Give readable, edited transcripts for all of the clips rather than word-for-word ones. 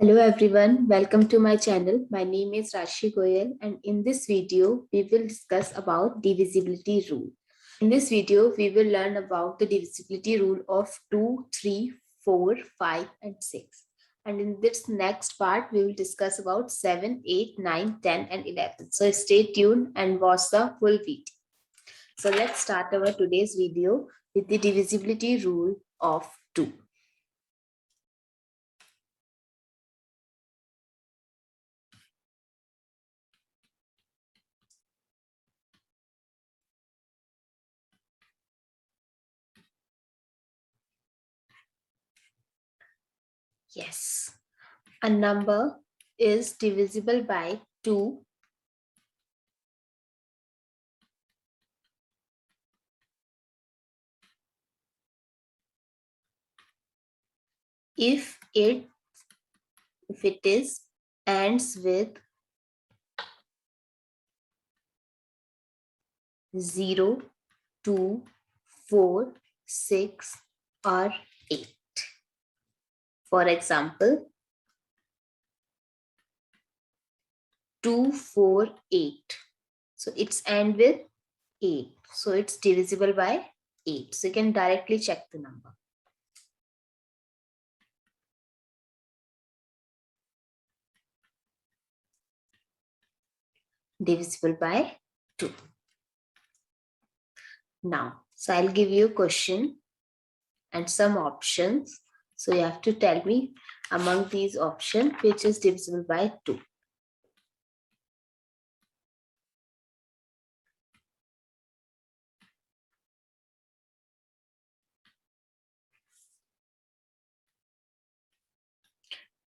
Hello everyone, welcome to my channel. My name is Rashi Goyal and in this video we will discuss about divisibility rule. In this video we will learn about the divisibility rule of 2, 3, 4, 5 and 6. And in this next part we will discuss about 7, 8, 9, 10 and 11. So stay tuned and watch the full video. So let's start our today's video with the divisibility rule of 2. Yes. A number is divisible by 2 if it is ends with 0, 2, 4, 6 or 8. For example, 2, 4, 8. So it's end with 8. So it's divisible by 8. So you can directly check the number. Divisible by 2. Now, so I'll give you a question and some options. So you have to tell me among these options which is divisible by 2.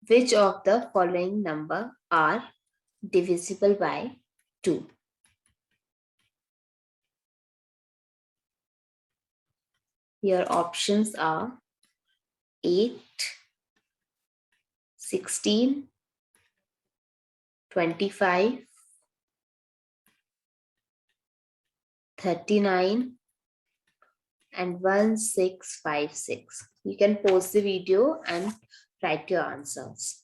Which of the following number are divisible by 2? Your options are 8, 16, 25, 39 and 1656. You can pause the video and write your answers.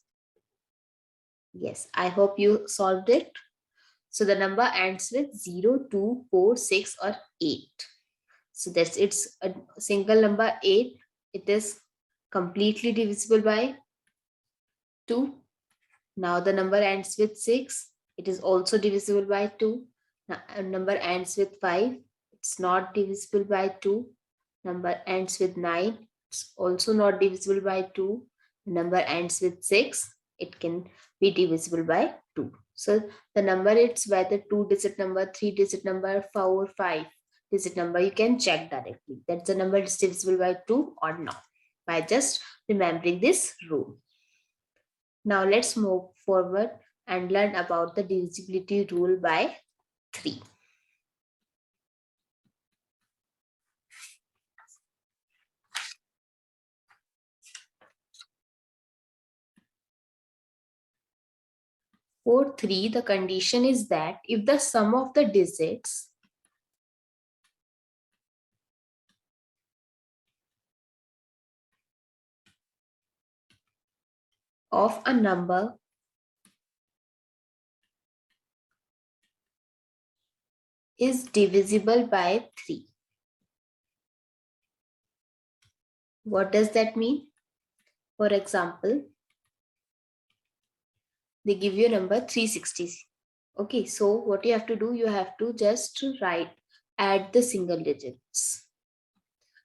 Yes, I hope you solved it. So the number ends with 0, 2, 4, 6 or 8. So that's it's a single number 8. It is completely divisible by 2. Now the number ends with 6. It is also divisible by 2. Now, number ends with 5. It's not divisible by 2. Number ends with 9. It's also not divisible by 2. Number ends with 6. It can be divisible by 2. So the number it's whether 2-digit number, 3-digit number, 4, 5-digit number, you can check directly. That's the number is divisible by 2 or not by just remembering this rule. Now let's move forward and learn about the divisibility rule by 3. For 3, the condition is that if the sum of the digits of a number is divisible by 3. What does that mean? For example, they give you a number 360. Okay, so what you have to do, you have to just add the single digits.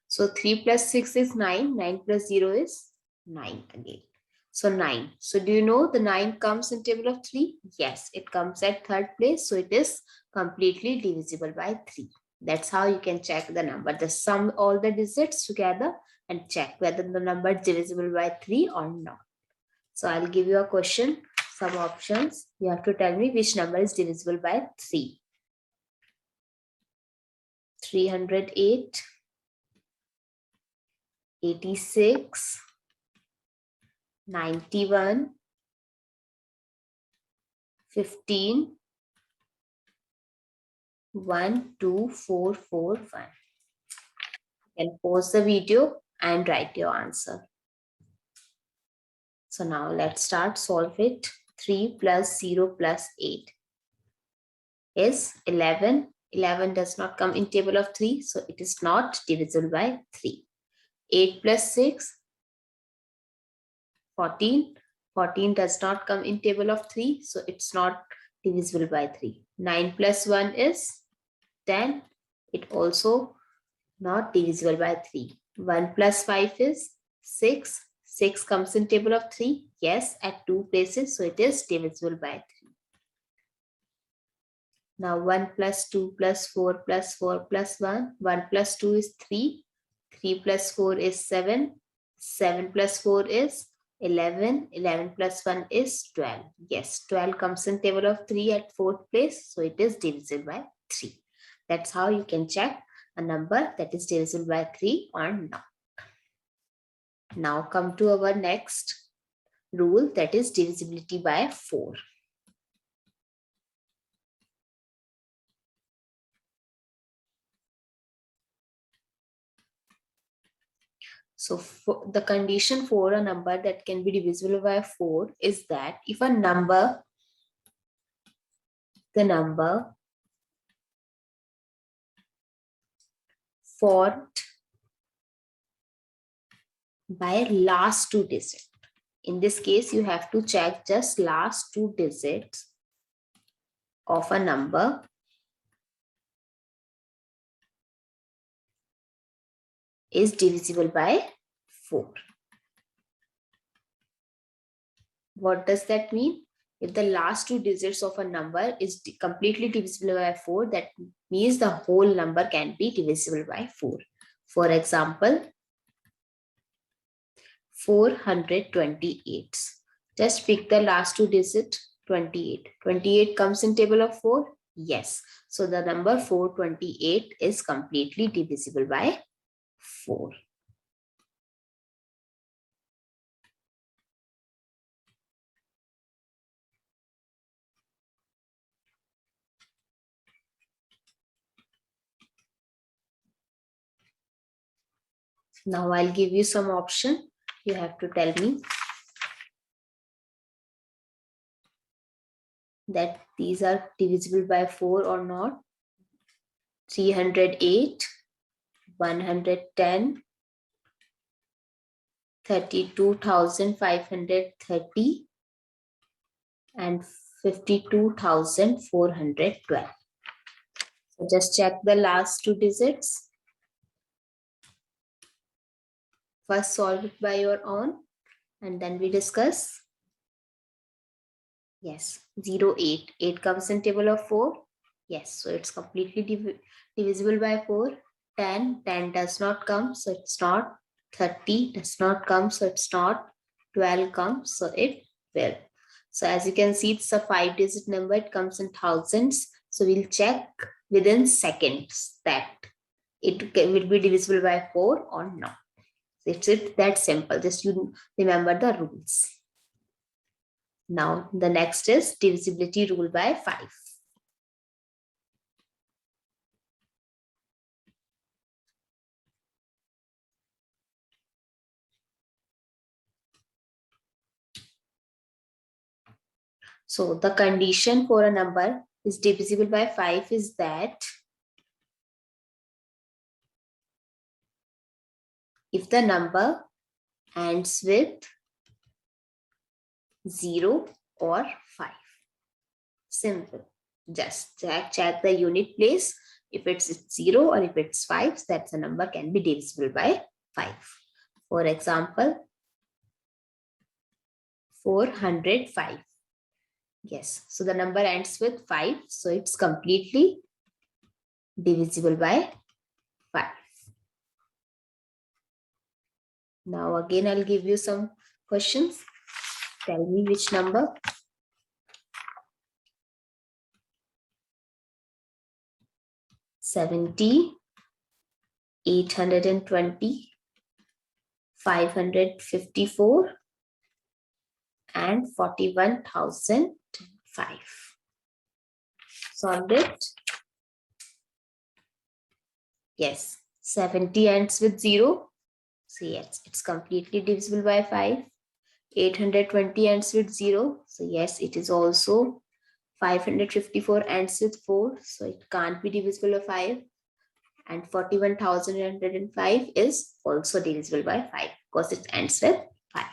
So 3 plus 6 is 9, 9 plus 0 is 9 again. So 9. So do you know the 9 comes in table of 3? Yes, it comes at third place. So it is completely divisible by 3. That's how you can check the number. Just sum all the digits together and check whether the number is divisible by 3 or not. So I'll give you a question, some options. You have to tell me which number is divisible by 3. 308, 86, 91, 15, 1, 2, 4, 4, 1. You can pause the video and write your answer. So now let's start solve it. 3 plus 0 plus 8 is 11. 11 does not come in table of 3, so it is not divisible by 3. 8 plus 6, 14. 14 does not come in table of 3, so it's not divisible by 3. 9 plus 1 is 10. It also not divisible by 3. 1 plus 5 is 6. 6 comes in table of 3. Yes, at 2 places, so it is divisible by 3. Now 1 plus 2 plus 4 plus 4 plus 1. 1 plus 2 is 3. 3 plus 4 is 7. 7 plus 4 is 11. 11 plus 1 is 12. Yes, 12 comes in table of 3 at 4th place. So it is divisible by 3. That's how you can check a number that is divisible by 3 or not. Now come to our next rule, that is divisibility by 4. So the condition for a number that can be divisible by 4 is that if the number formed by last 2 digits. In this case, you have to check just last 2 digits of a number is divisible by 4. What does that mean? If the last 2 digits of a number is completely divisible by 4, that means the whole number can be divisible by 4. For example, 428. Just pick the last 2 digits, 28. 28 comes in table of 4? Yes. So the number 428 is completely divisible by 4. Now I'll give you some option. You have to tell me that these are divisible by 4 or not. 308, 110, 32,530 and 52,412. So just check the last 2 digits. First solve it by your own and then we discuss. Yes, 0, 8. 8 comes in table of 4. Yes, so it's completely divisible by 4. 10, 10 does not come, so it's not. 30 does not come, so it's not. 12 comes, so it will. So as you can see, it's a 5-digit number. It comes in thousands. So we'll check within seconds that it will be divisible by 4 or not. It's that simple. Just you remember the rules. Now the next is divisibility rule by 5. So the condition for a number is divisible by 5 is that if the number ends with 0 or 5. Simple. Just check the unit place. If it's 0 or if it's 5, that's a number can be divisible by 5. For example, 405. Yes, so the number ends with 5, so it's completely divisible by 5. Now again, I'll give you some questions. Tell me which number. 70, 820, 554 and 41,005. Solved it? Yes, 70 ends with 0. So yes, it's completely divisible by 5. 820 ends with 0. So yes, it is also 554 ends with 4. So it can't be divisible by 5. And 41,105 is also divisible by 5 because it ends with 5.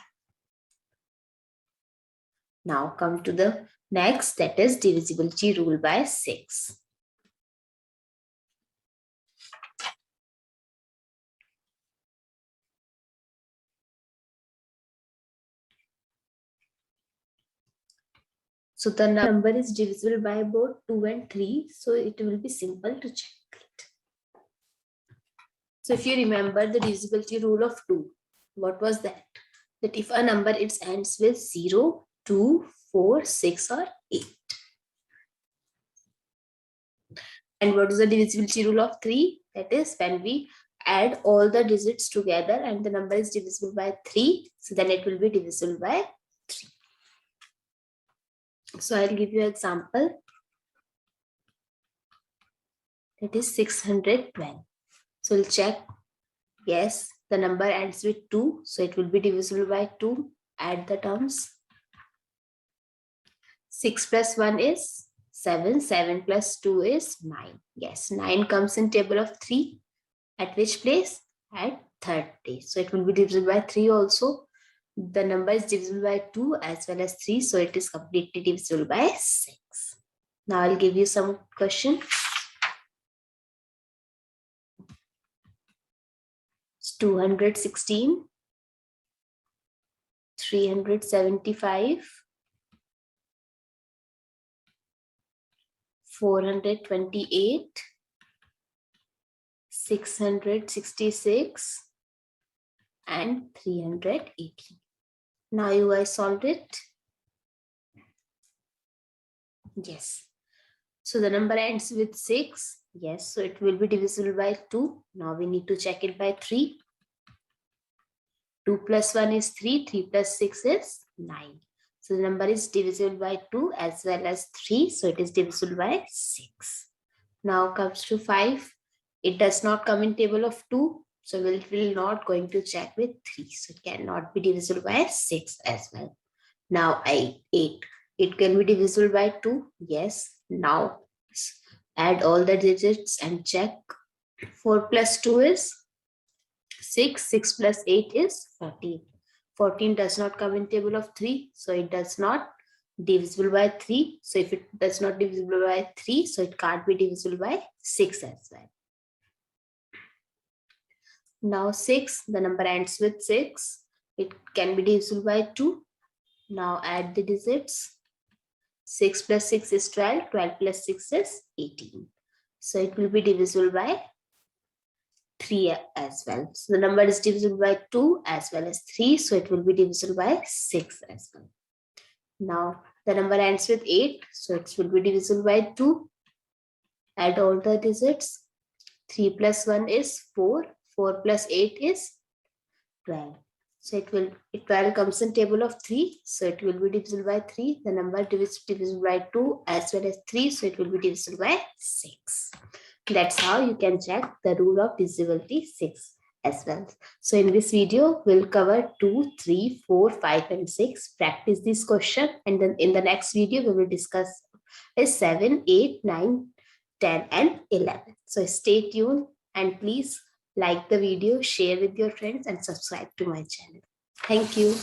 Now come to the next, that is divisibility rule by 6. So the number is divisible by both 2 and 3. So it will be simple to check it. So if you remember the divisibility rule of 2, what was that? That if a number it ends with 0, 2, 4, 6 or 8. And what is the divisibility rule of 3? That is when we add all the digits together and the number is divisible by 3. So then it will be divisible by 3. So I'll give you an example. That is 612. So we'll check. Yes, the number ends with 2. So it will be divisible by 2. Add the terms. 6 plus 1 is 7. 7 plus 2 is 9. Yes, 9 comes in table of 3. At which place? At third place. So it will be divisible by 3 also. The number is divisible by 2 as well as 3. So it is completely divisible by 6. Now I'll give you some question. It's 216, 375, 428, 666 and 380. Now you guys solved it? Yes. So the number ends with 6. Yes, so it will be divisible by 2. Now we need to check it by 3. 2 plus 1 is 3. 3 plus 6 is 9. So the number is divisible by 2 as well as 3. So it is divisible by 6. Now comes to 5. It does not come in table of 2. So we will not going to check with 3. So it cannot be divisible by 6 as well. Now 8. It can be divisible by 2. Yes. Now add all the digits and check. 4 plus 2 is 6. 6 plus 8 is 14. 14 does not come in table of 3. So it does not divisible by 3. So if it does not divisible by 3, so it can't be divisible by 6 as well. Now 6, the number ends with 6. It can be divisible by 2. Now add the digits. 6 plus 6 is 12. 12 plus 6 is 18. So it will be divisible by 3 as well. So the number is divisible by 2 as well as 3. So it will be divisible by 6 as well. Now the number ends with 8. So it will be divisible by 2. Add all the digits. 3 plus 1 is 4. 4 plus 8 is 12. So 12 comes in table of 3. So it will be divisible by 3. The number is divisible by 2 as well as 3. So it will be divisible by 6. That's how you can check the rule of divisibility 6 as well. So in this video, we'll cover 2, 3, 4, 5 and 6. Practice this question. And then in the next video, we will discuss 7, 8, 9, 10 and 11. So stay tuned and please like the video, share with your friends and subscribe to my channel. Thank you.